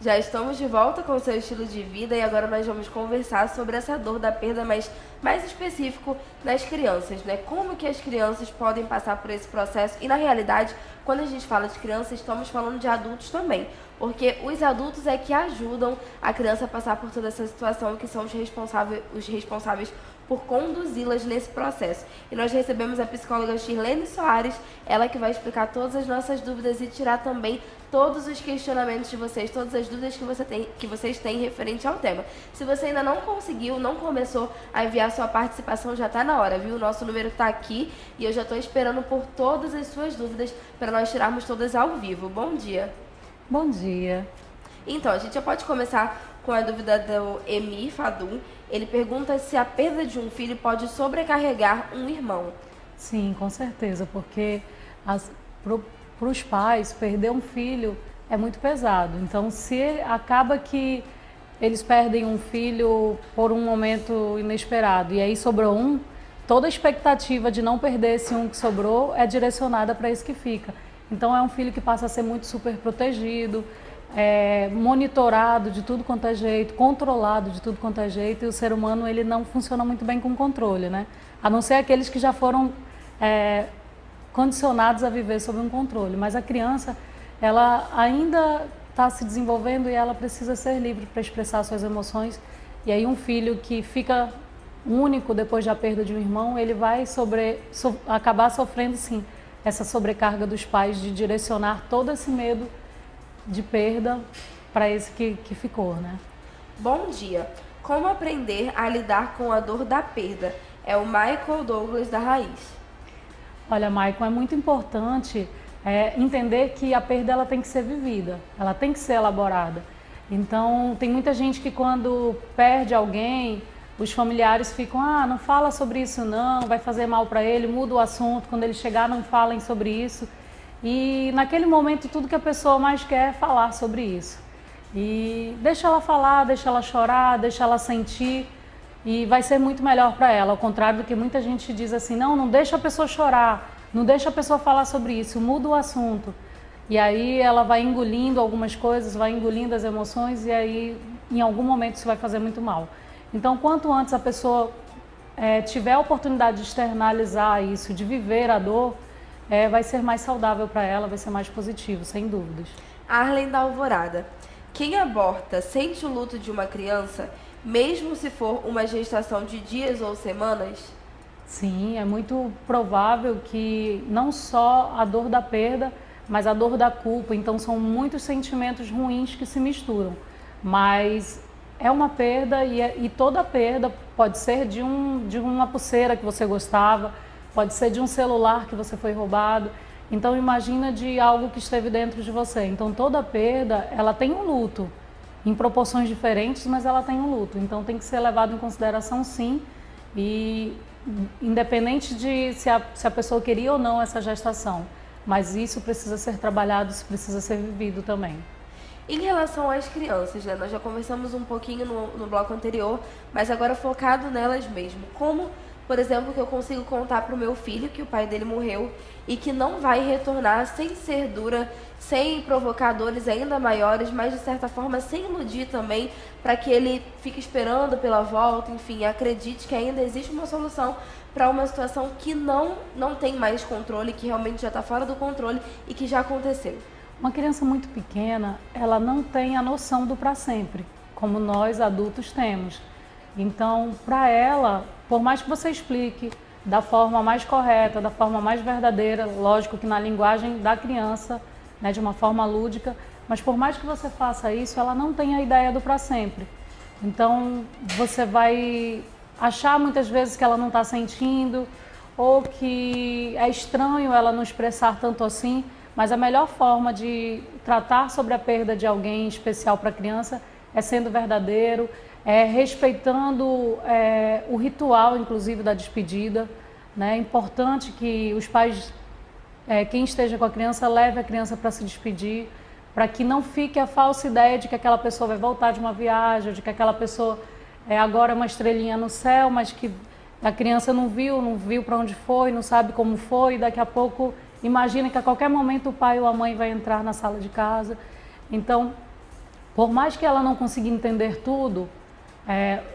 Já estamos de volta com o seu estilo de vida e agora nós vamos conversar sobre essa dor da perda, mas mais específico nas crianças, né? Como que as crianças podem passar por esse processo e, na realidade, quando a gente fala de crianças, estamos falando de adultos também, porque os adultos é que ajudam a criança a passar por toda essa situação, que são os responsáveis por conduzi-las nesse processo. E nós recebemos a psicóloga Shirlene Soares, ela que vai explicar todas as nossas dúvidas e tirar também todos os questionamentos de vocês, todas as dúvidas que vocês têm referente ao tema. Se você ainda não conseguiu, não começou a enviar sua participação, já está na hora, viu? O nosso número está aqui e eu já estou esperando por todas as suas dúvidas para nós tirarmos todas ao vivo. Bom dia! Bom dia! Então, a gente já pode começar com a dúvida do Emir Fadum. Ele pergunta se a perda de um filho pode sobrecarregar um irmão. Sim, com certeza, porque para os pais, perder um filho é muito pesado. Então, se acaba que eles perdem um filho por um momento inesperado e aí sobrou um, toda a expectativa de não perder esse um que sobrou é direcionada para esse que fica. Então, é um filho que passa a ser muito super protegido, monitorado de tudo quanto é jeito, controlado de tudo quanto é jeito, e o ser humano ele não funciona muito bem com controle, né? A não ser aqueles que já foram condicionados a viver sob um controle, mas a criança ela ainda está se desenvolvendo e ela precisa ser livre para expressar suas emoções, e aí um filho que fica único depois da perda de um irmão, ele vai acabar sofrendo sim essa sobrecarga dos pais de direcionar todo esse medo de perda para esse que ficou, né? Bom dia! Como aprender a lidar com a dor da perda? É o Michael Douglas da Raiz. Olha, Michael, é muito importante entender que a perda ela tem que ser vivida, ela tem que ser elaborada. Então, tem muita gente que quando perde alguém, os familiares ficam, não fala sobre isso não, vai fazer mal para ele, muda o assunto, quando ele chegar não falem sobre isso. E naquele momento tudo que a pessoa mais quer é falar sobre isso. E deixa ela falar, deixa ela chorar, deixa ela sentir e vai ser muito melhor para ela. Ao contrário do que muita gente diz assim, não deixa a pessoa chorar, não deixa a pessoa falar sobre isso, muda o assunto. E aí ela vai engolindo algumas coisas, vai engolindo as emoções e aí em algum momento isso vai fazer muito mal. Então quanto antes a pessoa tiver a oportunidade de externalizar isso, de viver a dor, vai ser mais saudável para ela, vai ser mais positivo, sem dúvidas. Arlen da Alvorada. Quem aborta sente o luto de uma criança, mesmo se for uma gestação de dias ou semanas? Sim, é muito provável que não só a dor da perda, mas a dor da culpa. Então são muitos sentimentos ruins que se misturam. Mas é uma perda e toda perda pode ser de uma pulseira que você gostava, pode ser de um celular que você foi roubado. Então imagina de algo que esteve dentro de você. Então toda perda, ela tem um luto, em proporções diferentes, mas ela tem um luto. Então tem que ser levado em consideração sim, e independente de se a pessoa queria ou não essa gestação. Mas isso precisa ser trabalhado, isso precisa ser vivido também. Em relação às crianças, né? Nós já conversamos um pouquinho no bloco anterior, mas agora focado nelas mesmo. Como, por exemplo, que eu consigo contar para o meu filho que o pai dele morreu e que não vai retornar sem ser dura, sem provocar dores ainda maiores, mas de certa forma sem iludir também, para que ele fique esperando pela volta, enfim, acredite que ainda existe uma solução para uma situação que não tem mais controle, que realmente já está fora do controle e que já aconteceu. Uma criança muito pequena, ela não tem a noção do para sempre, como nós adultos temos. Então, para ela, por mais que você explique da forma mais correta, da forma mais verdadeira, lógico que na linguagem da criança, né, de uma forma lúdica, mas por mais que você faça isso, ela não tem a ideia do para sempre. Então, você vai achar muitas vezes que ela não está sentindo, ou que é estranho ela não expressar tanto assim, mas a melhor forma de tratar sobre a perda de alguém especial para a criança é sendo verdadeiro, respeitando o ritual, inclusive, da despedida. Né? É importante que os pais, quem esteja com a criança, leve a criança para se despedir, para que não fique a falsa ideia de que aquela pessoa vai voltar de uma viagem, de que aquela pessoa agora é uma estrelinha no céu, mas que A criança não viu para onde foi, não sabe como foi, e daqui a pouco imagina que a qualquer momento o pai ou a mãe vai entrar na sala de casa. Então, por mais que ela não consiga entender tudo,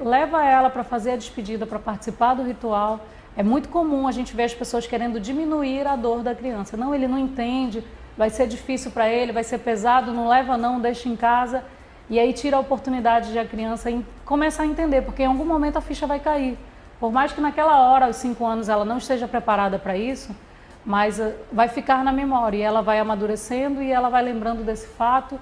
leva ela para fazer a despedida, para participar do ritual. É muito comum a gente ver as pessoas querendo diminuir a dor da criança. Não, ele não entende, vai ser difícil para ele, vai ser pesado, não leva não, deixa em casa. E aí tira a oportunidade de a criança começar a entender, porque em algum momento a ficha vai cair. Por mais que naquela hora, aos 5 anos, ela não esteja preparada para isso, mas vai ficar na memória e ela vai amadurecendo e ela vai lembrando desse fato.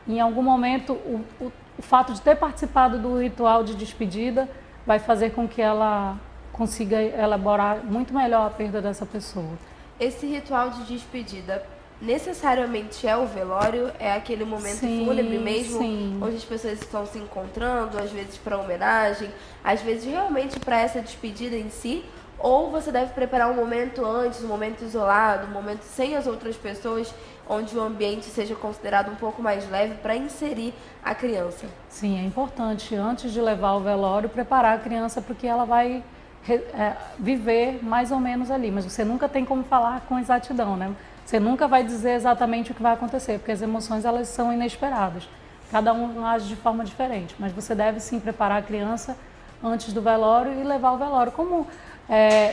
E em algum momento, o fato de ter participado do ritual de despedida vai fazer com que ela consiga elaborar muito melhor a perda dessa pessoa. Esse ritual de despedida necessariamente é o velório? É aquele momento fúnebre mesmo? Sim. Onde as pessoas estão se encontrando, às vezes para homenagem, às vezes realmente para essa despedida em si? Ou você deve preparar um momento antes, um momento isolado, um momento sem as outras pessoas, onde o ambiente seja considerado um pouco mais leve para inserir a criança? Sim, é importante, antes de levar ao velório, preparar a criança porque ela vai viver mais ou menos ali. Mas você nunca tem como falar com exatidão, né? Você nunca vai dizer exatamente o que vai acontecer, porque as emoções elas são inesperadas. Cada um age de forma diferente, mas você deve sim preparar a criança antes do velório e levar ao velório. Como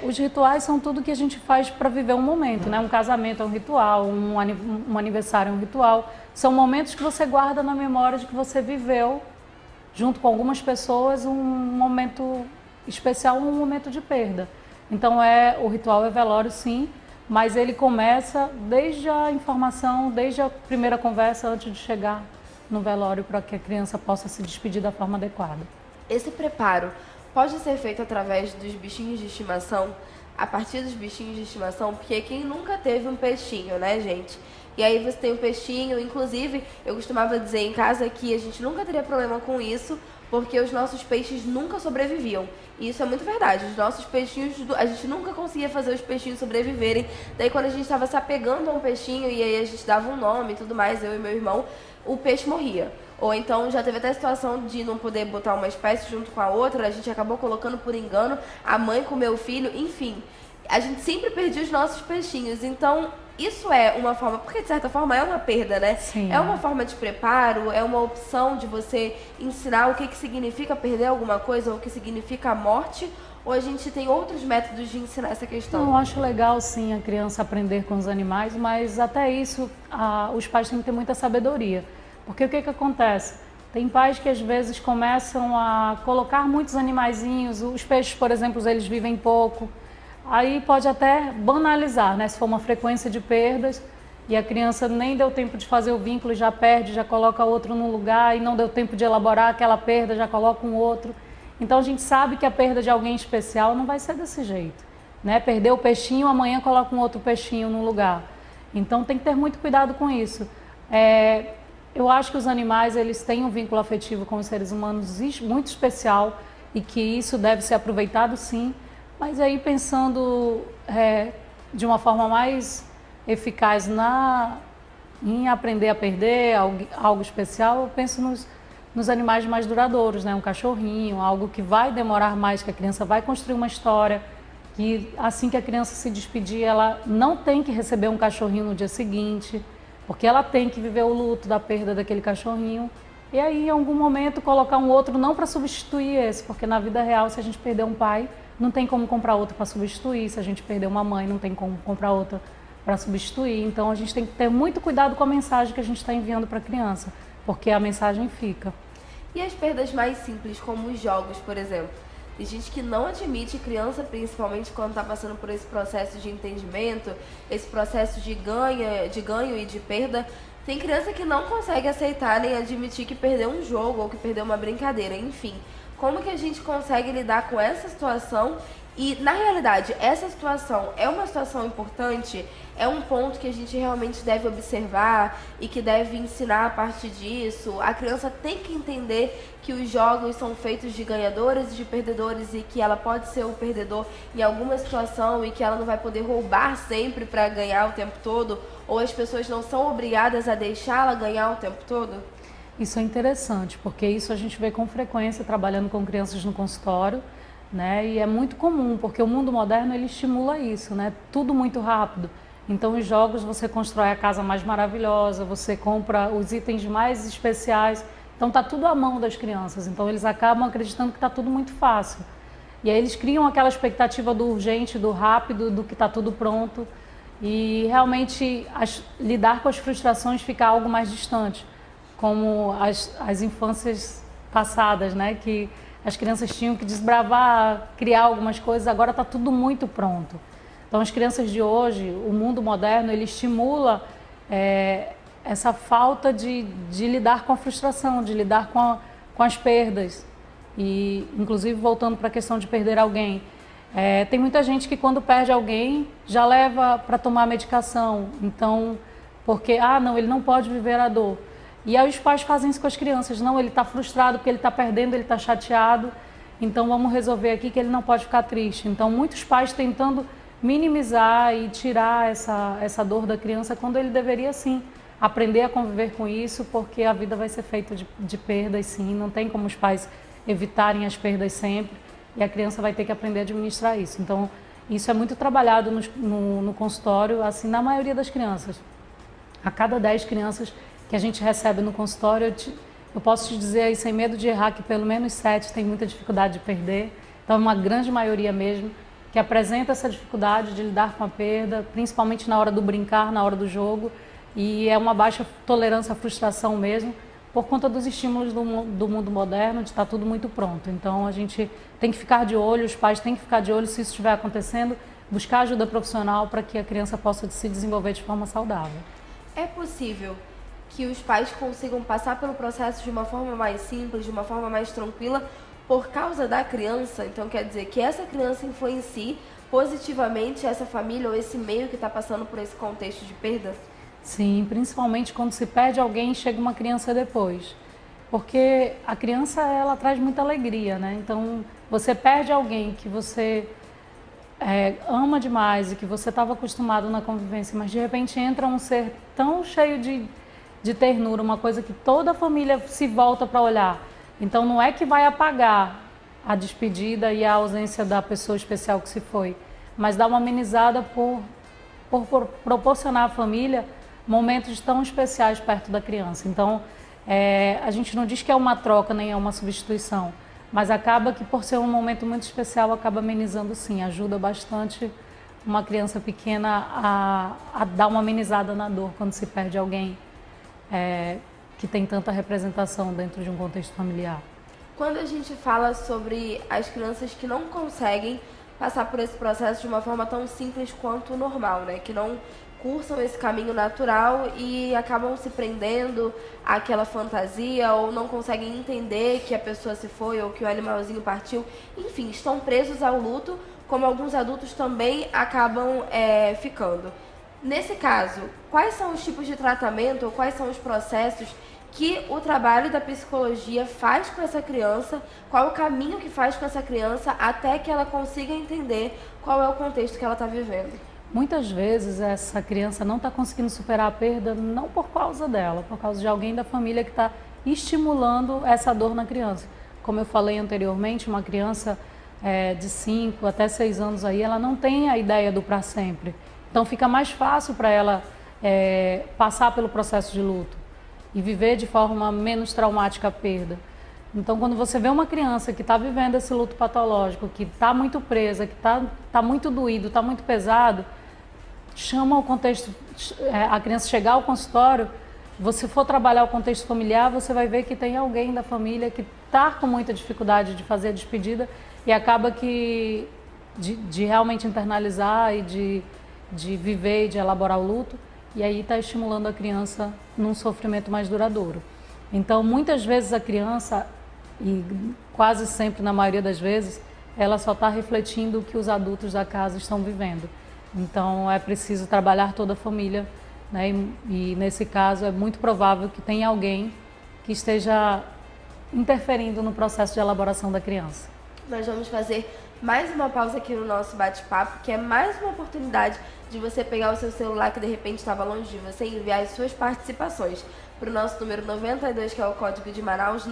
os rituais são tudo que a gente faz para viver um momento, né? Um casamento é um ritual, um aniversário é um ritual. São momentos que você guarda na memória de que você viveu, junto com algumas pessoas, um momento especial, um momento de perda. Então o ritual é velório sim, mas ele começa desde a informação, desde a primeira conversa antes de chegar no velório para que a criança possa se despedir da forma adequada. Esse preparo pode ser feito através dos bichinhos de estimação, a partir dos bichinhos de estimação, porque quem nunca teve um peixinho, né, gente? E aí você tem um peixinho, inclusive eu costumava dizer em casa que a gente nunca teria problema com isso, porque os nossos peixes nunca sobreviviam. E isso é muito verdade. Os nossos peixinhos, a gente nunca conseguia fazer os peixinhos sobreviverem. Daí quando a gente estava se apegando a um peixinho e aí a gente dava um nome e tudo mais, eu e meu irmão, o peixe morria. Ou então já teve até a situação de não poder botar uma espécie junto com a outra, a gente acabou colocando por engano, a mãe comeu o filho, enfim. A gente sempre perdia os nossos peixinhos. Então isso é uma forma, porque de certa forma é uma perda, né? Sim, é uma forma de preparo, é uma opção de você ensinar o que significa perder alguma coisa, ou o que significa a morte, ou a gente tem outros métodos de ensinar essa questão? Eu acho legal sim a criança aprender com os animais, mas até isso os pais têm que ter muita sabedoria. Porque o que acontece? Tem pais que às vezes começam a colocar muitos animaizinhos, os peixes, por exemplo, eles vivem pouco. Aí pode até banalizar, né? Se for uma frequência de perdas e a criança nem deu tempo de fazer o vínculo, já perde, já coloca outro no lugar e não deu tempo de elaborar aquela perda, já coloca um outro. Então a gente sabe que a perda de alguém especial não vai ser desse jeito, né? Perdeu o peixinho, amanhã coloca um outro peixinho no lugar. Então tem que ter muito cuidado com isso. Eu acho que os animais eles têm um vínculo afetivo com os seres humanos muito especial e que isso deve ser aproveitado sim. Mas aí pensando de uma forma mais eficaz em aprender a perder algo especial, eu penso nos animais mais duradouros, né? Um cachorrinho, algo que vai demorar mais, que a criança vai construir uma história, que assim que a criança se despedir, ela não tem que receber um cachorrinho no dia seguinte, porque ela tem que viver o luto da perda daquele cachorrinho. E aí, em algum momento, colocar um outro não para substituir esse, porque na vida real, se a gente perder um pai, não tem como comprar outro para substituir. Se a gente perder uma mãe, não tem como comprar outra para substituir. Então, a gente tem que ter muito cuidado com a mensagem que a gente está enviando para a criança, porque a mensagem fica. E as perdas mais simples, como os jogos, por exemplo? Tem gente que não admite, criança principalmente, quando está passando por esse processo de entendimento, esse processo de ganho e de perda. Tem criança que não consegue aceitar nem admitir que perdeu um jogo ou que perdeu uma brincadeira, enfim. Como que a gente consegue lidar com essa situação? E, na realidade, essa situação é uma situação importante? É um ponto que a gente realmente deve observar e que deve ensinar a partir disso? A criança tem que entender que os jogos são feitos de ganhadores e de perdedores e que ela pode ser o perdedor em alguma situação e que ela não vai poder roubar sempre para ganhar o tempo todo? Ou as pessoas não são obrigadas a deixá-la ganhar o tempo todo? Isso é interessante, porque isso a gente vê com frequência trabalhando com crianças no consultório. né? E é muito comum, porque o mundo moderno ele estimula isso, né? Tudo muito rápido. Então, os jogos, você constrói a casa mais maravilhosa, você compra os itens mais especiais. Então, está tudo à mão das crianças. Então, eles acabam acreditando que está tudo muito fácil. E aí, eles criam aquela expectativa do urgente, do rápido, do que está tudo pronto. E, realmente, lidar com as frustrações fica algo mais distante. Como as infâncias passadas, né? Que as crianças tinham que desbravar, criar algumas coisas. Agora está tudo muito pronto. Então, as crianças de hoje, o mundo moderno, ele estimula essa falta de lidar com a frustração, de lidar com as perdas. E, inclusive, voltando para a questão de perder alguém, tem muita gente que quando perde alguém, já leva para tomar medicação. Então, porque, não, ele não pode viver a dor. E aí os pais fazem isso com as crianças. Não, ele está frustrado porque ele está perdendo, ele está chateado. Então, vamos resolver aqui que ele não pode ficar triste. Então, muitos pais tentando minimizar e tirar essa dor da criança, quando ele deveria, sim, aprender a conviver com isso, porque a vida vai ser feita de perdas, sim. Não tem como os pais evitarem as perdas sempre, e a criança vai ter que aprender a administrar isso. Então, isso é muito trabalhado no consultório, assim, na maioria das crianças. A cada 10 crianças que a gente recebe no consultório, eu posso te dizer aí, sem medo de errar, que pelo menos 7 têm muita dificuldade de perder. Então, uma grande maioria mesmo, que apresenta essa dificuldade de lidar com a perda, principalmente na hora do brincar, na hora do jogo, e é uma baixa tolerância à frustração mesmo, por conta dos estímulos do mundo moderno, de estar tudo muito pronto. Então, a gente tem que ficar de olho, os pais têm que ficar de olho se isso estiver acontecendo, buscar ajuda profissional para que a criança possa se desenvolver de forma saudável. É possível que os pais consigam passar pelo processo de uma forma mais simples, de uma forma mais tranquila, por causa da criança? Então, quer dizer que essa criança influencie positivamente essa família ou esse meio que está passando por esse contexto de perda? Sim, principalmente quando se perde alguém e chega uma criança depois. Porque a criança, ela traz muita alegria, né? Então, você perde alguém que você ama demais e que você estava acostumado na convivência, mas de repente entra um ser tão cheio de ternura, uma coisa que toda a família se volta para olhar. Então, não é que vai apagar a despedida e a ausência da pessoa especial que se foi, mas dá uma amenizada por proporcionar à família momentos tão especiais perto da criança. Então, a gente não diz que é uma troca nem é uma substituição, mas acaba que, por ser um momento muito especial, acaba amenizando sim, ajuda bastante uma criança pequena a dar uma amenizada na dor quando se perde alguém que tem tanta representação dentro de um contexto familiar. Quando a gente fala sobre as crianças que não conseguem passar por esse processo de uma forma tão simples quanto normal, né? Que não cursam esse caminho natural e acabam se prendendo àquela fantasia ou não conseguem entender que a pessoa se foi ou que o animalzinho partiu. Enfim, estão presos ao luto, como alguns adultos também acabam ficando. Nesse caso, quais são os tipos de tratamento ou quais são os processos que o trabalho da psicologia faz com essa criança, qual o caminho que faz com essa criança até que ela consiga entender qual é o contexto que ela está vivendo? Muitas vezes essa criança não está conseguindo superar a perda não por causa dela, por causa de alguém da família que está estimulando essa dor na criança. Como eu falei anteriormente, uma criança de 5 até 6 anos aí, ela não tem a ideia do para sempre. Então fica mais fácil para ela passar pelo processo de luto e viver de forma menos traumática a perda. Então, quando você vê uma criança que está vivendo esse luto patológico, que está muito presa, que está muito doído, está muito pesado, chama o contexto, a criança chegar ao consultório, você for trabalhar o contexto familiar, você vai ver que tem alguém da família que está com muita dificuldade de fazer a despedida e acaba que de realmente internalizar e de viver e de elaborar o luto, e aí está estimulando a criança num sofrimento mais duradouro. Então, muitas vezes a criança, e quase sempre, na maioria das vezes, ela só está refletindo o que os adultos da casa estão vivendo. Então, é preciso trabalhar toda a família, né? E nesse caso, é muito provável que tenha alguém que esteja interferindo no processo de elaboração da criança. Nós vamos fazer mais uma pausa aqui no nosso bate-papo, que é mais uma oportunidade de você pegar o seu celular que de repente estava longe de você e enviar as suas participações para o nosso número 92, que é o código de Manaus,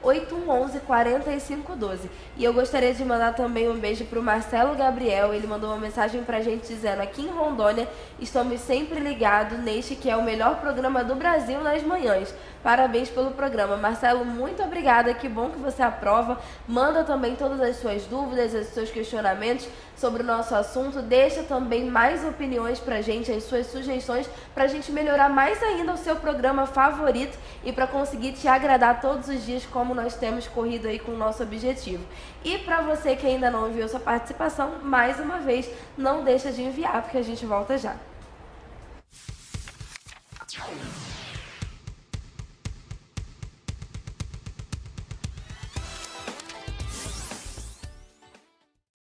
98111-4512. E eu gostaria de mandar também um beijo para o Marcelo Gabriel. Ele mandou uma mensagem para a gente dizendo: aqui em Rondônia estamos sempre ligados neste que é o melhor programa do Brasil nas manhãs. Parabéns pelo programa. Marcelo, muito obrigada, que bom que você aprova. Manda também todas as suas dúvidas, os seus questionamentos sobre o nosso assunto. Deixa também mais opiniões pra gente, as suas sugestões, pra gente melhorar mais ainda o seu programa favorito e pra conseguir te agradar todos os dias, como nós temos corrido aí com o nosso objetivo. E pra você que ainda não enviou sua participação, mais uma vez, não deixa de enviar, porque a gente volta já.